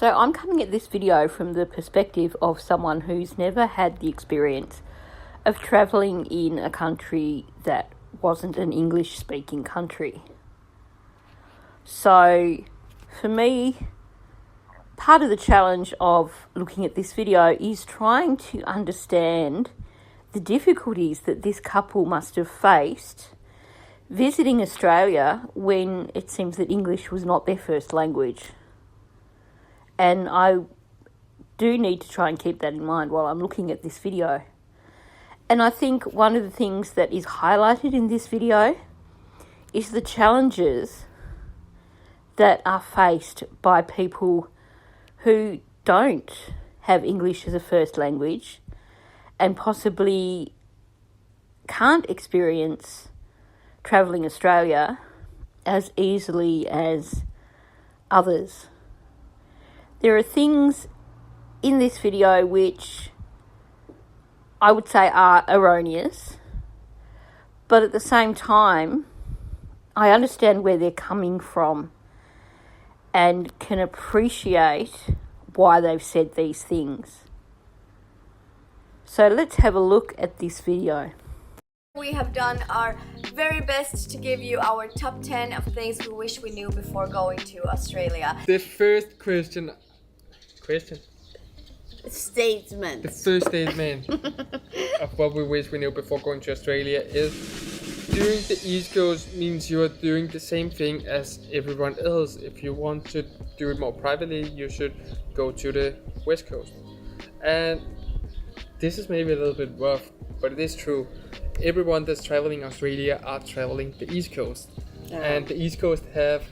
So I'm coming at this video from the perspective of someone who's never had the experience of travelling in a country that wasn't an English-speaking country. So for me, part of the challenge of looking at this video is trying to understand the difficulties that this couple must have faced visiting Australia when it seems that English was not their first language. And I do need to try and keep that in mind while I'm looking at this video. And I think one of the things that is highlighted in this video is the challenges that are faced by people who don't have English as a first language and possibly can't experience travelling Australia as easily as others. There are things in this video which I would say are erroneous, but at the same time, I understand where they're coming from and can appreciate why they've said these things. So let's have a look at this video. We have done our very best to give you our top 10 of things we wish we knew before going to Australia. The first question? Statement. The first statement of what we wish we knew before going to Australia is doing the East Coast means you are doing the same thing as everyone else. If you want to do it more privately, you should go to the West Coast. And this is maybe a little bit rough, but it is true. Everyone that's traveling Australia are traveling the East Coast. Yeah. And the East Coast have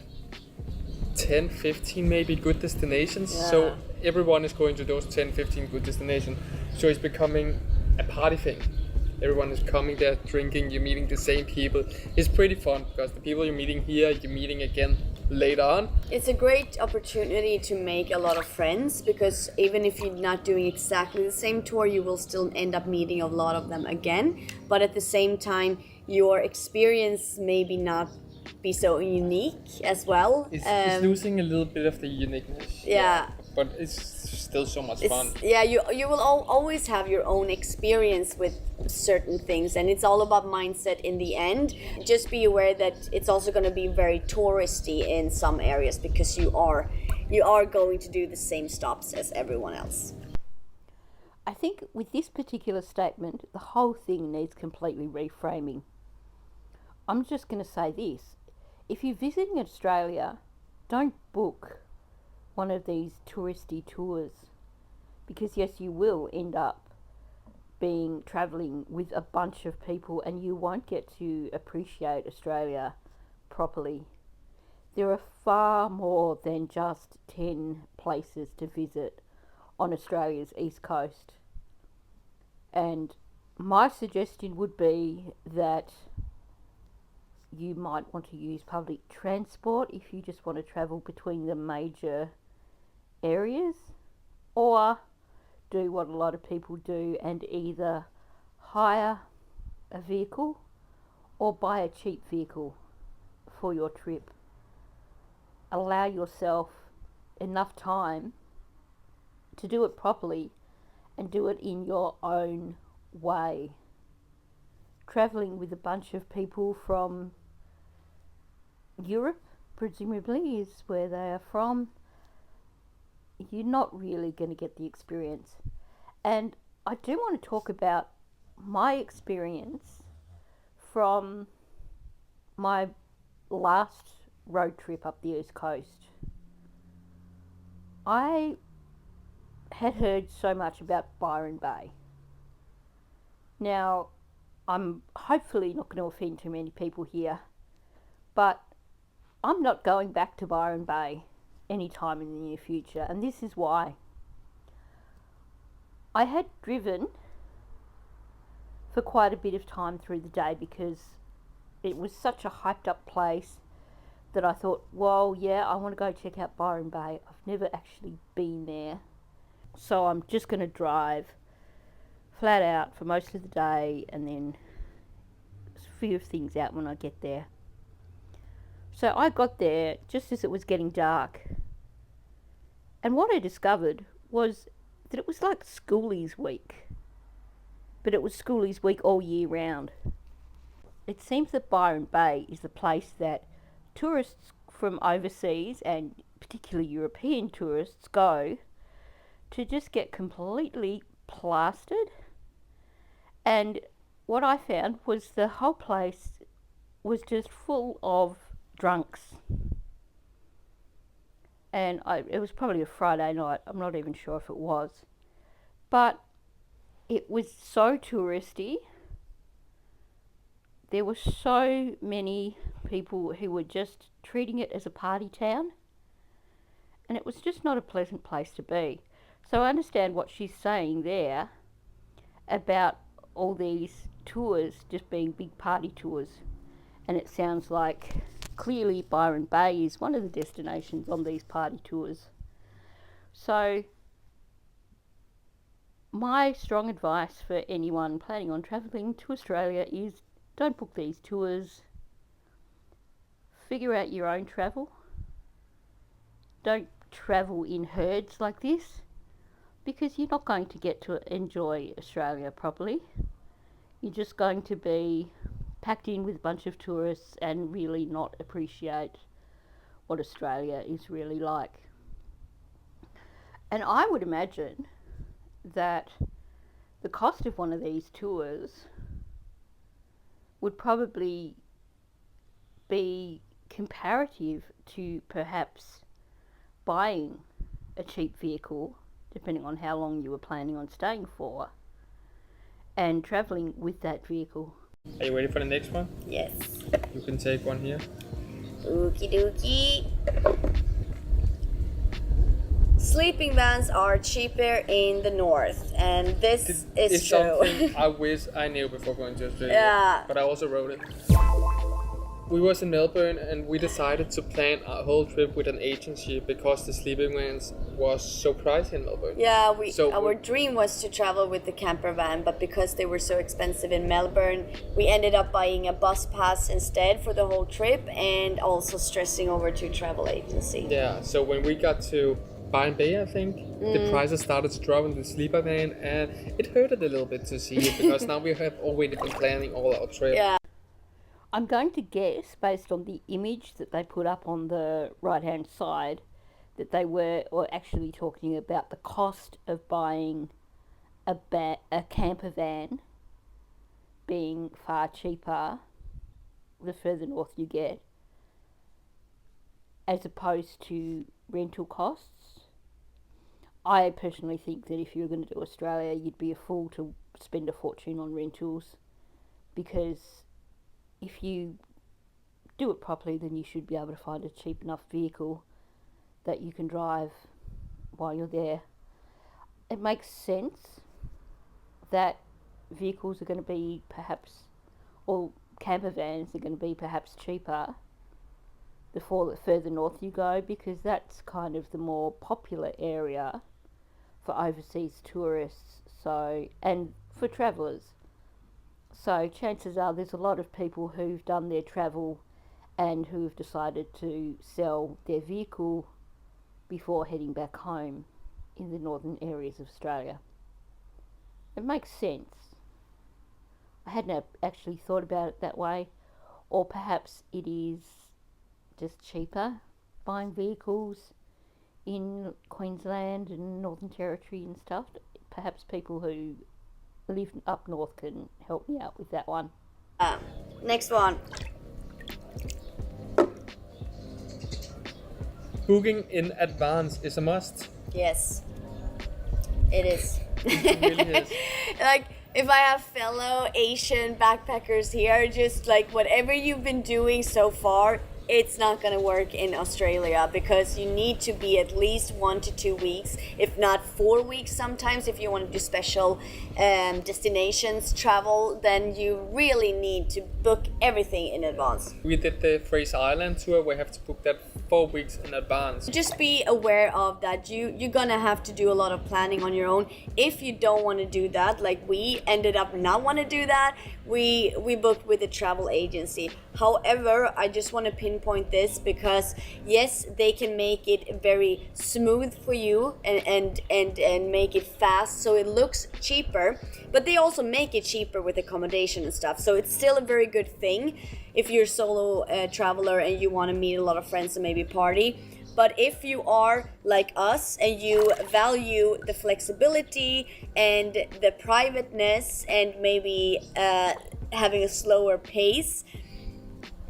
10, 15 maybe good destinations. Yeah. So everyone is going to those 10, 15 good destinations. So it's becoming a party thing. Everyone is coming there, drinking, you're meeting the same people. It's pretty fun because the people you're meeting here, you're meeting again later on. It's a great opportunity to make a lot of friends because even if you're not doing exactly the same tour, you will still end up meeting a lot of them again. But at the same time, your experience maybe not be so unique as well. It's losing a little bit of the uniqueness. Yeah. But it's still so much fun. Yeah, you will always have your own experience with certain things, and it's all about mindset in the end. Just be aware that it's also going to be very touristy in some areas because you are going to do the same stops as everyone else. I think with this particular statement, the whole thing needs completely reframing. I'm just going to say this. If you're visiting Australia, don't book one of these touristy tours, because yes, you will end up travelling with a bunch of people and you won't get to appreciate Australia properly. There are far more than just 10 places to visit on Australia's east coast, and my suggestion would be that you might want to use public transport if you just want to travel between the major areas, or do what a lot of people do and either hire a vehicle or buy a cheap vehicle for your trip. Allow yourself enough time to do it properly and do it in your own way. Travelling with a bunch of people from Europe, presumably, is where they are from. You're not really going to get the experience. And I do want to talk about my experience from my last road trip up the East Coast. I had heard so much about Byron Bay. Now, I'm hopefully not going to offend too many people here, but I'm not going back to Byron Bay anytime in the near future, and this is why. I had driven for quite a bit of time through the day because it was such a hyped up place that I thought, well, yeah, I want to go check out Byron Bay. I've never actually been there, so I'm just going to drive flat out for most of the day and then figure things out when I get there. So I got there just as it was getting dark, And what I discovered was that it was like Schoolies Week, but it was Schoolies Week all year round. It seems that Byron Bay is the place that tourists from overseas, and particularly European tourists, go to just get completely plastered. And what I found was the whole place was just full of drunks. And it was probably a Friday night, I'm not even sure if it was. But it was so touristy. There were so many people who were just treating it as a party town. And it was just not a pleasant place to be. So I understand what she's saying there about all these tours just being big party tours. And it sounds like clearly Byron Bay is one of the destinations on these party tours. So my strong advice for anyone planning on travelling to Australia is don't book these tours. Figure out your own travel. Don't travel in herds like this, because you're not going to get to enjoy Australia properly. You're just going to be packed in with a bunch of tourists and really not appreciate what Australia is really like. And I would imagine that the cost of one of these tours would probably be comparative to perhaps buying a cheap vehicle, depending on how long you were planning on staying for, and travelling with that vehicle. Are you ready for the next one? Yes. You can take one here. Okie dokie. Sleeping vans are cheaper in the north, and this is It's true. something I wish I knew before going to Australia. Yeah. But I also wrote it. We was in Melbourne and we decided to plan our whole trip with an agency because the sleeping vans was so pricey in Melbourne. Yeah, our So dream was to travel with the camper van, but because they were so expensive in Melbourne, we ended up buying a bus pass instead for the whole trip, and also stressing over to travel agency. Yeah, so when we got to Byron Bay, I think, the prices started to drop in the sleeper van, and it hurted a little bit to see it because now we have already been planning all our trip. Yeah. I'm going to guess, based on the image that they put up on the right-hand side, that they were actually talking about the cost of buying a camper van being far cheaper the further north you get, as opposed to rental costs. I personally think that if you were going to do Australia, you'd be a fool to spend a fortune on rentals, because if you do it properly, then you should be able to find a cheap enough vehicle that you can drive while you're there. It makes sense that vehicles are going to be perhaps, or camper vans are going to be perhaps cheaper the further north you go, because that's kind of the more popular area for overseas tourists, so, and for travellers. So chances are there's a lot of people who've done their travel and who've decided to sell their vehicle before heading back home in the northern areas of Australia. It makes sense. I hadn't actually thought about it that way, or perhaps it is just cheaper buying vehicles in Queensland and Northern Territory and stuff. Perhaps people who live up north can help me out with that one. Next one. Booking in advance is a must. Yes, it is. It really is. Like, if I have fellow Asian backpackers here, just like whatever you've been doing so far, it's not going to work in Australia, because you need to be at least 1 to 2 weeks, if not 4 weeks sometimes. If you want to do special destinations travel, then you really need to book everything in advance. We did the Fraser Island tour. We have to book that 4 weeks in advance. Just be aware of that. You're gonna have to do a lot of planning on your own. If you don't want to do that, like we ended up not want to do that, we booked with a travel agency. However, I just want to pinpoint this because yes, they can make it very smooth for you and make it fast so it looks cheaper, but they also make it cheaper with accommodation and stuff. So it's still a very good thing if you're a solo traveler and you want to meet a lot of friends and maybe party. But if you are like us and you value the flexibility and the privateness and maybe having a slower pace,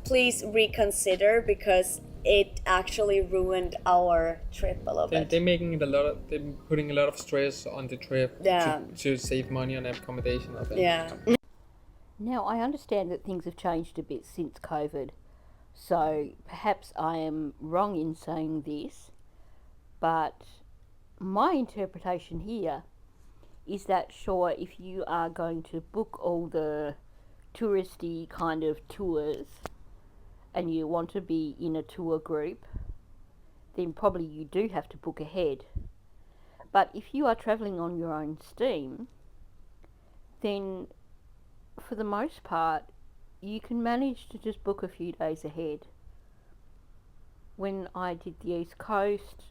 please reconsider, because it actually ruined our trip a little bit. They're putting a lot of stress on the trip to save money on accommodation, I think. Yeah. Now, I understand that things have changed a bit since COVID, so perhaps I am wrong in saying this, but my interpretation here is that sure, if you are going to book all the touristy kind of tours and you want to be in a tour group, then probably you do have to book ahead. But if you are travelling on your own steam, then for the most part you can manage to just book a few days ahead. When I did the East Coast,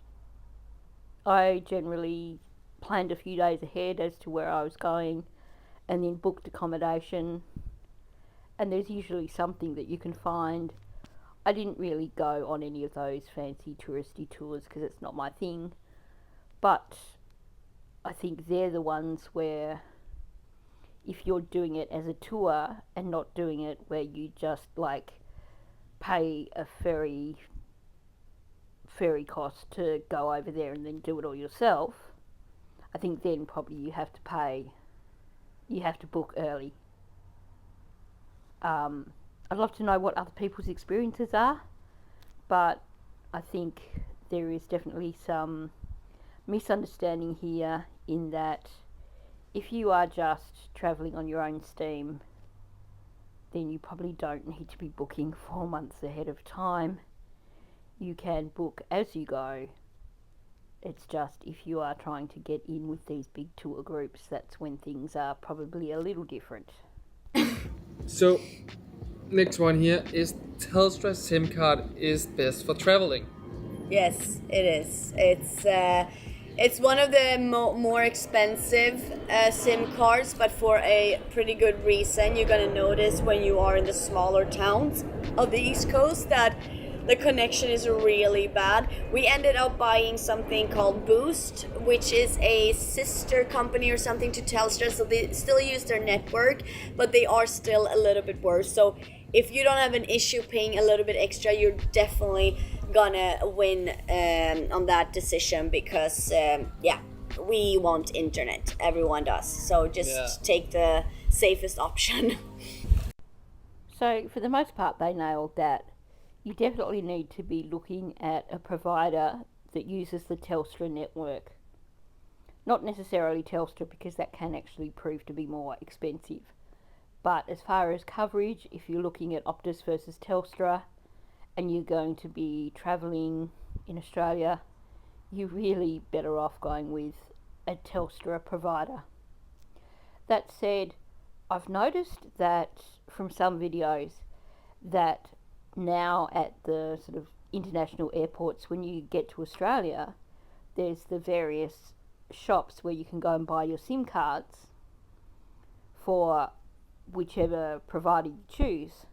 I generally planned a few days ahead as to where I was going and then booked accommodation, and there's usually something that you can find. I didn't really go on any of those fancy touristy tours because it's not my thing, but I think they're the ones where if you're doing it as a tour and not doing it where you just like pay a ferry cost to go over there and then do it all yourself, I think then probably you have to book early. I'd love to know what other people's experiences are, but I think there is definitely some misunderstanding here in that if you are just travelling on your own steam, then you probably don't need to be booking 4 months ahead of time. You can book as you go. It's just if you are trying to get in with these big tour groups, that's when things are probably a little different. So, next one here is Telstra SIM card is best for traveling. Yes, it is. It's one of the more expensive SIM cards, but for a pretty good reason. You're gonna notice when you are in the smaller towns of the East Coast that the connection is really bad. We ended up buying something called Boost, which is a sister company or something to Telstra, so they still use their network, but they are still a little bit worse. So if you don't have an issue paying a little bit extra, you're definitely gonna win on that decision, because we want internet. Everyone does. So just take the safest option. So for the most part, they nailed that. You definitely need to be looking at a provider that uses the Telstra network. Not necessarily Telstra, because that can actually prove to be more expensive. But as far as coverage, if you're looking at Optus versus Telstra and you're going to be travelling in Australia, you're really better off going with a Telstra provider. That said, I've noticed that from some videos that now at the sort of international airports, when you get to Australia, there's the various shops where you can go and buy your SIM cards for whichever provider you choose.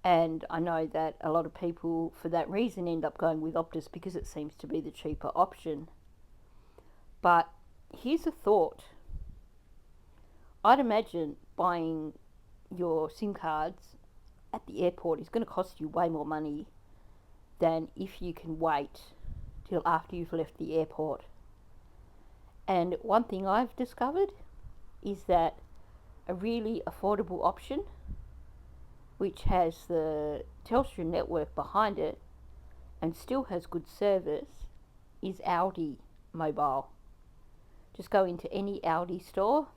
And I know that a lot of people for that reason end up going with Optus because it seems to be the cheaper option. But here's a thought. I'd imagine buying your SIM cards at the airport is going to cost you way more money than if you can wait till after you've left the airport. And one thing I've discovered is that a really affordable option, which has the Telstra network behind it and still has good service, is Aldi Mobile. Just go into any Aldi store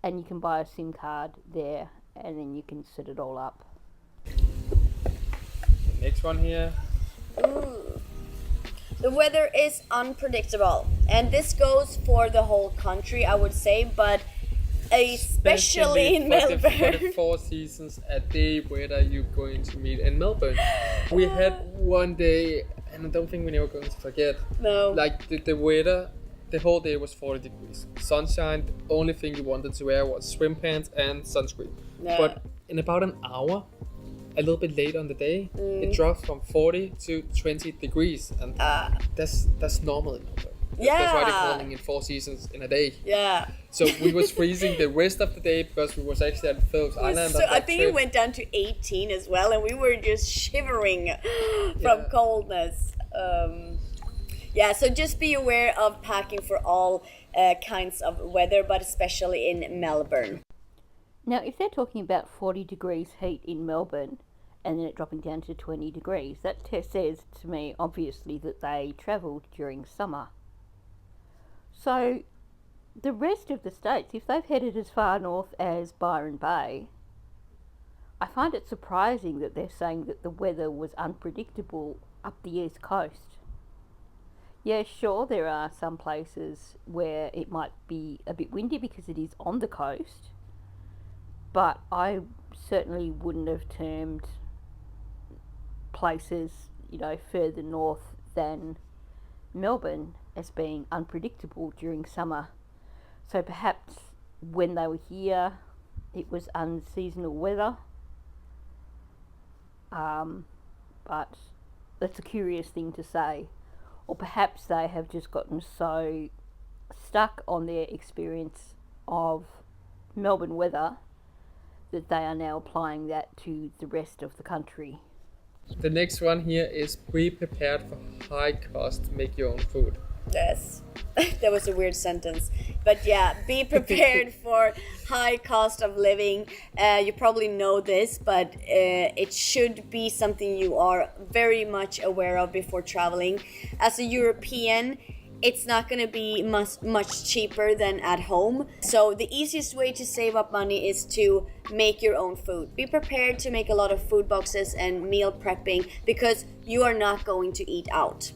and you can buy a SIM card there, and then you can set it all up. Next one here. The weather is unpredictable, and this goes for the whole country, I would say, but especially in for Melbourne. the 4 seasons a day weather you're going to meet in Melbourne. We had one day, and I don't think we're never going to forget. No. Like the weather, the whole day was 40 degrees. Sunshine, the only thing you wanted to wear was swim pants and sunscreen. Yeah. But in about an hour, a little bit late on the day, it dropped from 40 to 20 degrees. And that's normal in Melbourne. That's why they're calling it 4 seasons in a day. Yeah. So we was freezing the rest of the day because we was actually at Phillips Island. So I think it went down to 18 as well, and we were just shivering from coldness. So just be aware of packing for all kinds of weather, but especially in Melbourne. Now, if they're talking about 40 degrees heat in Melbourne and then it dropping down to 20 degrees, that says to me, obviously, that they travelled during summer. So the rest of the states, if they've headed as far north as Byron Bay, I find it surprising that they're saying that the weather was unpredictable up the east coast. Yeah, sure, there are some places where it might be a bit windy because it is on the coast, but I certainly wouldn't have termed places, further north than Melbourne as being unpredictable during summer. So perhaps when they were here, it was unseasonal weather. But that's a curious thing to say. Or perhaps they have just gotten so stuck on their experience of Melbourne weather that they are now applying that to the rest of the country. The next one here is be prepared for high cost, make your own food. Yes, that was a weird sentence. But yeah, be prepared for high cost of living. You probably know this, but it should be something you are very much aware of before traveling. As a European, it's not going to be much cheaper than at home. So the easiest way to save up money is to make your own food. Be prepared to make a lot of food boxes and meal prepping because you are not going to eat out.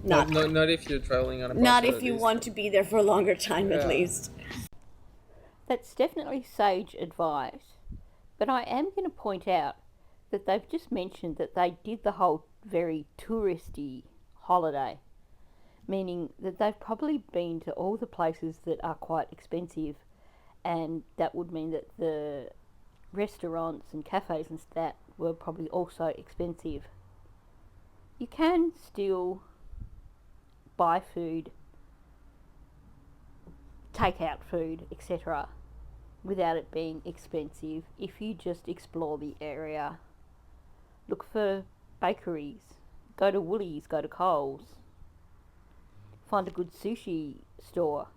Not if you're traveling on a budget. Not if you want to be there for a longer time, at least. That's definitely sage advice. But I am going to point out that they've just mentioned that they did the whole very touristy holiday, meaning that they've probably been to all the places that are quite expensive, and that would mean that the restaurants and cafes and that were probably also expensive. You can still buy food, take out food, etc., without it being expensive if you just explore the area. Look for bakeries, go to Woolies, go to Coles, find a good sushi store.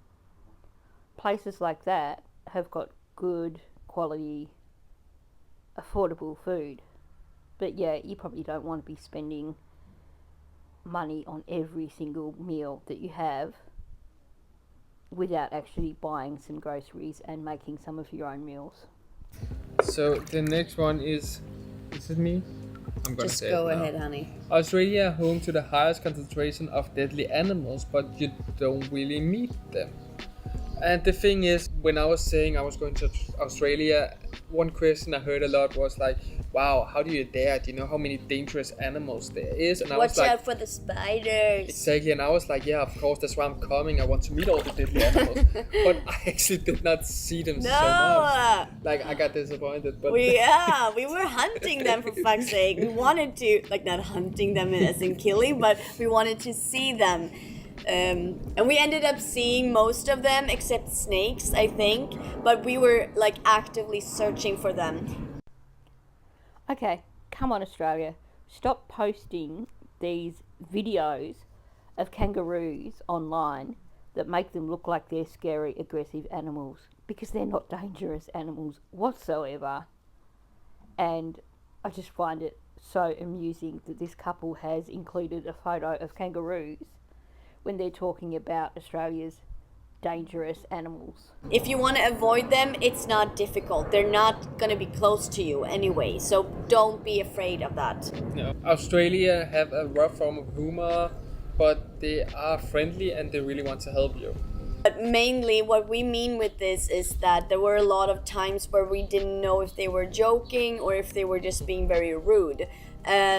Places like that have got good quality, affordable food. But yeah, you probably don't want to be spending money on every single meal that you have without actually buying some groceries and making some of your own meals. So the next one is it me? I'm gonna Just say go it now. ahead, honey. Australia, home to the highest concentration of deadly animals, but you don't really meet them. And the thing is, when I was saying I was going to Australia, one question I heard a lot was like, wow, how do you dare? Do you know how many dangerous animals there is? And I Watch was like, out for the spiders. exactly, and I was like, yeah, of course, that's why I'm coming. I want to meet all the deadly animals. But I actually did not see them so much. Like, I got disappointed. But we were hunting them, for fuck's sake. We wanted to, like, not hunting them as in killing, but we wanted to see them. And we ended up seeing most of them except snakes, I think, but we were like actively searching for them. Okay, come on Australia, stop posting these videos of kangaroos online that make them look like they're scary, aggressive animals, because they're not dangerous animals whatsoever. And I just find it so amusing that this couple has included a photo of kangaroos when they're talking about Australia's dangerous animals. If you want to avoid them, it's not difficult. They're not going to be close to you anyway, so don't be afraid of that. No. Australia have a rough form of humor, but they are friendly and they really want to help you. But mainly what we mean with this is that there were a lot of times where we didn't know if they were joking or if they were just being very rude.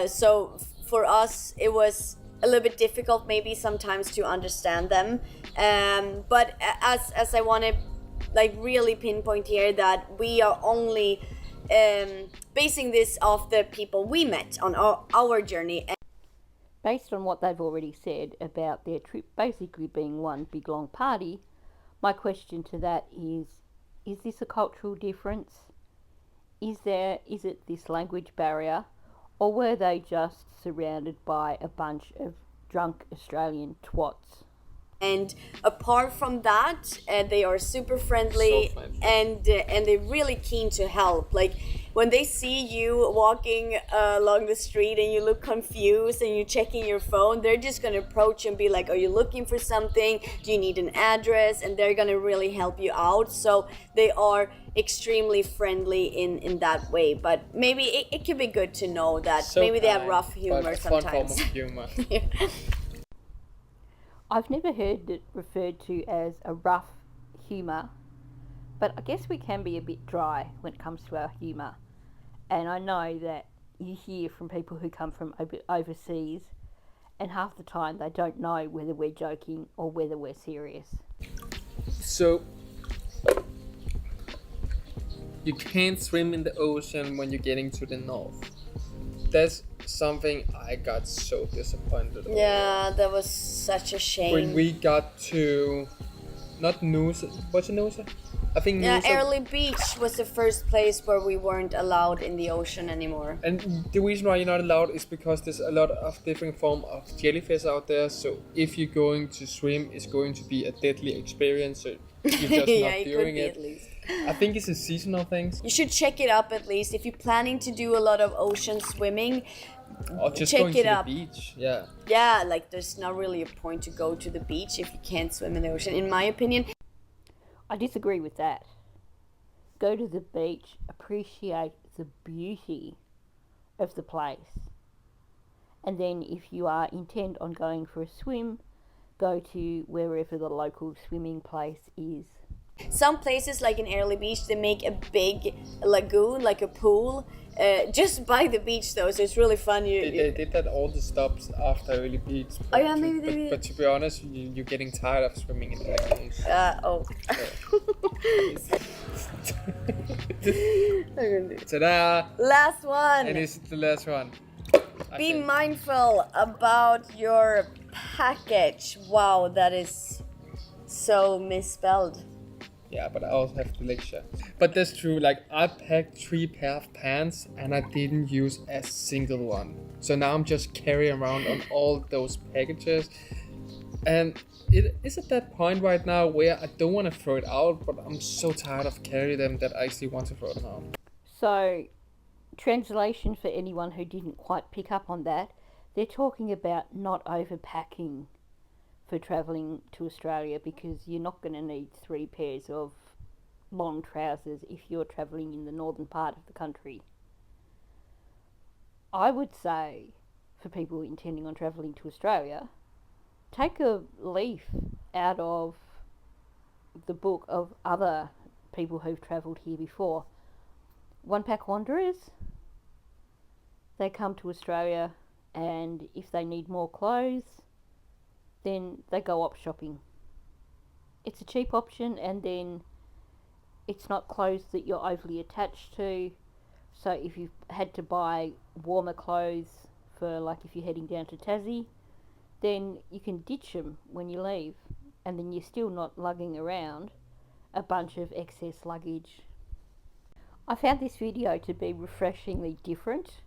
So for us, it was a little bit difficult maybe sometimes to understand them. But as I want to like really pinpoint here, that we are only basing this off the people we met on our journey. Based on what they've already said about their trip basically being one big long party, my question to that is this a cultural difference? Is it this language barrier? Or were they just surrounded by a bunch of drunk Australian twats? And apart from that, they are super friendly, So friendly. and they're really keen to help. Like when they see you walking along the street and you look confused and you're checking your phone, they're just gonna approach and be like, "Are you looking for something? Do you need an address?" And they're gonna really help you out. So they are extremely friendly in that way. But maybe it could be good to know that So maybe they have kind, rough but humor a fun form sometimes. of humor. I've never heard it referred to as a rough humour, but I guess we can be a bit dry when it comes to our humour. And I know that you hear from people who come from overseas, and half the time they don't know whether we're joking or whether we're serious. So you can't swim in the ocean when you're getting to the north. That's something I got so disappointed over. Yeah, that was such a shame. When we got to not Noosa, what's it Noosa? I think Yeah, Noosa. Airlie Beach was the first place where we weren't allowed in the ocean anymore. And the reason why you're not allowed is because there's a lot of different form of jellyfish out there. So if you're going to swim, it's going to be a deadly experience. So you're just Yeah, not it could doing be it. at least. I think it's a seasonal thing, You should check it up at least. If you're planning to do a lot of ocean swimming, or just check going it to up. the beach. Yeah. yeah, like there's not really a point to go to the beach if you can't swim in the ocean, in my opinion. I disagree with that. Go to the beach, appreciate the beauty of the place. And then if you are intent on going for a swim, go to wherever the local swimming place is. Some places, like in Airlie Beach, they make a big lagoon, like a pool, just by the beach though, so it's really fun. They did that all the stops after Early Beach. Oh, yeah, maybe they did. But to be honest, you're getting tired of swimming in the lagoons. Oh. Ta-da! Last one. And this is the last one. I Be think. mindful about your package. Wow, that is so misspelled. Yeah, but I also have the lecture. But that's true. Like I packed 3 pair of pants and I didn't use a single one. So now I'm just carrying around on all those packages, and it is at that point right now where I don't want to throw it out, but I'm so tired of carrying them that I actually want to throw them out. So, translation for anyone who didn't quite pick up on that, they're talking about not overpacking for travelling to Australia, because you're not going to need 3 pairs of long trousers if you're travelling in the northern part of the country. I would say, for people intending on travelling to Australia, take a leaf out of the book of other people who've travelled here before. One Pack Wanderers, they come to Australia, and if they need more clothes, then they go op shopping. It's a cheap option, and then it's not clothes that you're overly attached to. So if you've had to buy warmer clothes for, like, if you're heading down to Tassie, then you can ditch them when you leave, and then you're still not lugging around a bunch of excess luggage. I found this video to be refreshingly different.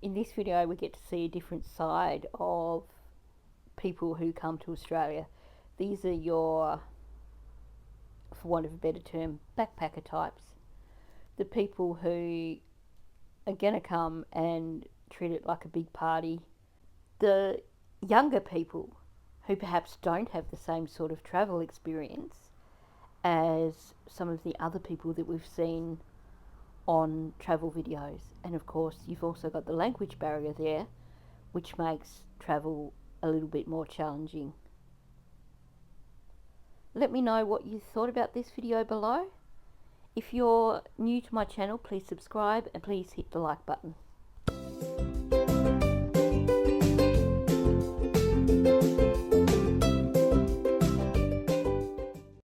In this video we get to see a different side of people who come to Australia. These are your, for want of a better term, backpacker types. The people who are going to come and treat it like a big party. The younger people who perhaps don't have the same sort of travel experience as some of the other people that we've seen on travel videos. And of course you've also got the language barrier there, which makes travel a little bit more challenging. Let me know what you thought about this video below. If you're new to my channel, please subscribe and please hit the like button.